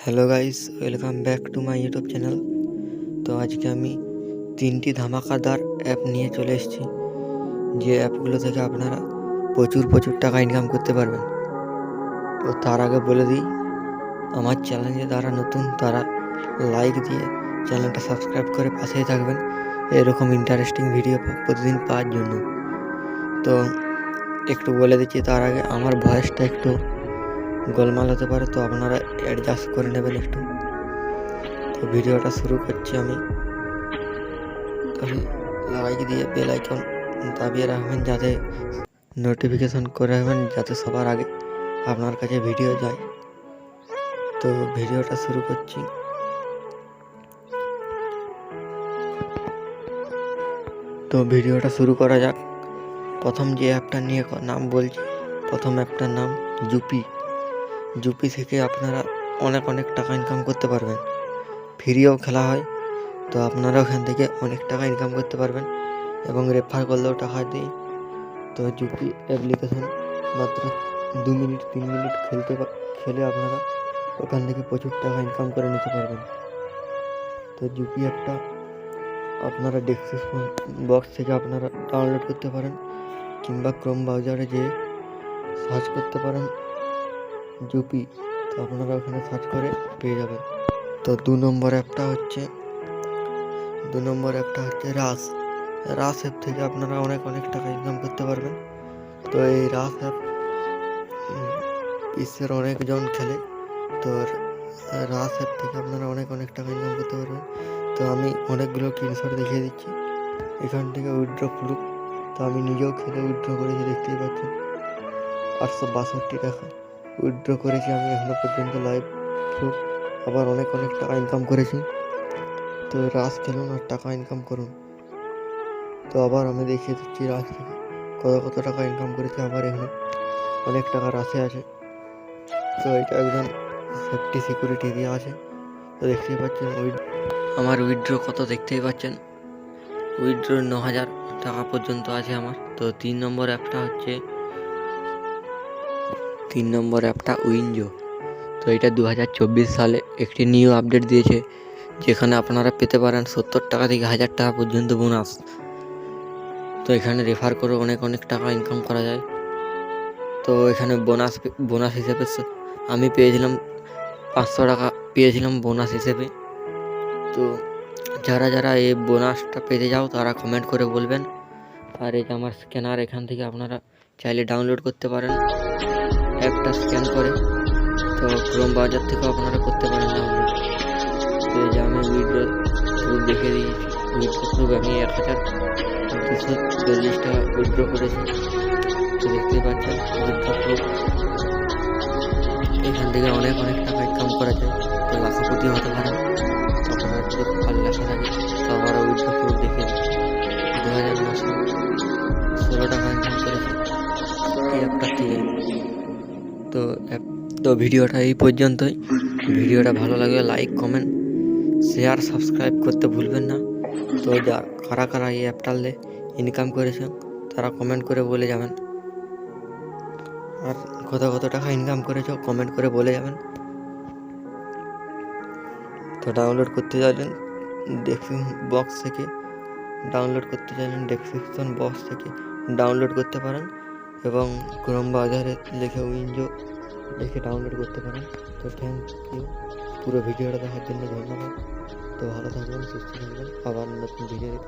Hello guys, welcome back to my YouTube channel. তো আজকে আমি 3টি ধামাকাদার অ্যাপ নিয়ে চলে এসেছি, যে অ্যাপগুলো থেকে আপনারা প্রচুর টাকা ইনকাম করতে পারবেন। তো তার আগে বলে দিই, আমার চ্যানেলে যারা নতুন তারা লাইক দিয়ে চ্যানেলটা সাবস্ক্রাইব করে পাশেই থাকবেন এরকম ইন্টারেস্টিং ভিডিও প্রতিদিন পাওয়ার জন্য। তো একটু বলে দিচ্ছি তার আগে, আমার ভয়েসটা একটু গোলমাল হতে পারে, তো আপনারা অ্যাডজাস্ট করে নেবেন একটু। তো ভিডিওটা শুরু করছি আমি। লাইক দিয়ে বেল আইকন দাবিয়ে রাখবেন, যাতে নোটিফিকেশন করে রাখবেন, যাতে সবার আগে আপনার কাছে ভিডিও যায়। তো ভিডিওটা শুরু করছি। তো ভিডিওটা শুরু করা যাক। প্রথম যে অ্যাপটা নিয়ে নাম বলছি, প্রথম অ্যাপটার নাম জুপি। জুপি থেকে আপনারা অনেক টাকা ইনকাম করতে পারবেন। ফ্রিও খেলা হয়, তো আপনারা ওখান থেকে অনেক টাকা ইনকাম করতে পারবেন এবং রেফার করলেও টাকা দিই। তো জুপি অ্যাপ্লিকেশন মাত্র 2 মিনিট 3 মিনিট খেলে আপনারা ওখান থেকে প্রচুর টাকা ইনকাম করে নিতে পারবেন। তো জুপি অ্যাপটা আপনারা ডেসক্রিপশন বক্স থেকে আপনারা ডাউনলোড করতে পারেন, কিংবা ক্রোম ব্রাউজারে যেয়ে সার্চ করতে পারেন জুপি। তো আপনারা ওখানে সার্চ করে পেয়ে যাবেন। তো 2 নম্বর অ্যাপটা হচ্ছে রাস। রাস অ্যাপ থেকে আপনারা অনেক টাকা ইনকাম করতে পারবেন। তো এই রাস অ্যাপ বিশ্বের অনেকজন খেলে। তো রাস অ্যাপ থেকে আপনারা অনেক টাকা ইনকাম করতে পারবেন। তো আমি অনেকগুলো স্ক্রিনশট দেখিয়ে দিচ্ছি এখান থেকে উইথড্র প্রুফ। তো আমি নিজেও খেলে উইথড্র করেছি, দেখতেই পাচ্ছেন 862 টাকা উইথড্র করেছি আমি এখনো পর্যন্ত, লাইভ প্রুফ। আবার অনেক টাকা ইনকাম করেছি। তো রাস খেলুন আর টাকা ইনকাম করুন। তো আবার আমি দেখিয়ে দিচ্ছি রাস থেকে কত টাকা ইনকাম করেছি। আবার এখানে অনেক টাকা রাশে আছে। তো এটা একদম সেফটি সিকিউরিটি দেওয়া আছে। তো দেখতেই পাচ্ছেন আমার উইথড্র কত, দেখতেই পাচ্ছেন উইথড্র 9000 টাকা পর্যন্ত আছে আমার। তো 3 নম্বর অ্যাপটা উইনজো। তো এটা 2024 সালে একটি নিউ আপডেট দিয়েছে, যেখানে আপনারা পেতে পারেন 70 টাকা থেকে 1000 টাকা পর্যন্ত বোনাস। তো এখানে রেফার করে অনেক টাকা ইনকাম করা যায়। তো এখানে বোনাস হিসেবে আমি পেয়েছিলাম 500 টাকা পেয়েছিলাম বোনাস হিসেবে। তো যারা এই বোনাসটা পেতে যাও তারা কমেন্ট করে বলবেন। আর এই যে আমার স্ক্যানার, এখান থেকে আপনারা চাইলে ডাউনলোড করতে পারেন অ্যাপটা স্ক্যান করে। তো ক্রোম ব্রাউজার থেকেও আপনারা করতে পারেন ডাউনলোড। তো এই যে আমি উইথড্র প্রুফ দেখিয়ে দিয়েছি। উইথড্র প্রুফ আমি 1240 টাকা উইথড্র করেছি। তো দেখতেই পাচ্ছেন উইথড্র প্রুফ। এখান থেকে অনেক টাকা ইনকাম করা যায়। তো লাখপতি হতে পারেন। তো আপনারা যদি কপালে লেখা থাকে, তো আবার উইথড্র প্রুফ দেখিয়ে দিচ্ছি। 2916 টাকা ইনকাম করেছি এই অ্যাপটার থেকে। তো ভিডিওটা এই পর্যন্তই। ভিডিওটা ভালো লাগলে লাইক, কমেন্ট, শেয়ার, সাবস্ক্রাইব করতে ভুলবেন না। তো কারা এই অ্যাপটালে ইনকাম করেছে তারা কমেন্ট করে বলে যাবেন। আর কত টাকা ইনকাম করেছো কমেন্ট করে বলে যাবেন। তো ডাউনলোড করতে চাইলেন ডেসক্রিপশন বক্স থেকে ডাউনলোড করতে পারেন, এবং ক্রোম ব্রাউজারে লিখে উইনজো লিখে ডাউনলোড করতে পারেন। তো থ্যাংক ইউ পুরো ভিডিওটা দেখার জন্য, ধন্যবাদ। তো ভালো থাকবেন, সুস্থ থাকবেন, আবার নতুন ভিডিও